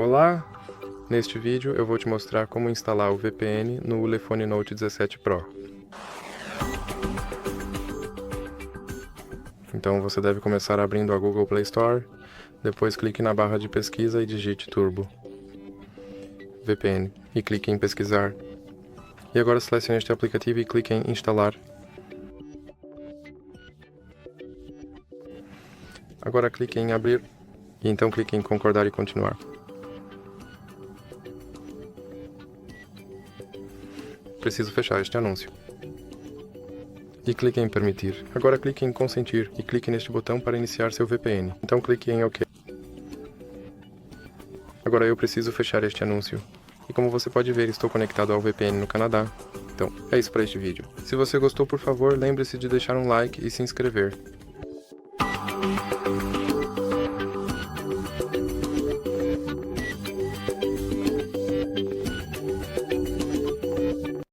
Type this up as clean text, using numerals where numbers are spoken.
Olá! Neste vídeo eu vou te mostrar como instalar o VPN no ULEFONE Note 17 Pro. Então você deve começar abrindo a Google Play Store, depois clique na barra de pesquisa e digite Turbo VPN e clique em pesquisar. E agora selecione este aplicativo e clique em instalar. Agora clique em abrir e então clique em concordar e continuar. Preciso fechar este anúncio. E clique em permitir. Agora clique em consentir e clique neste botão para iniciar seu VPN. Então clique em OK. Agora eu preciso fechar este anúncio. E como você pode ver, estou conectado ao VPN no Canadá. Então, é isso para este vídeo. Se você gostou, por favor, lembre-se de deixar um like e se inscrever.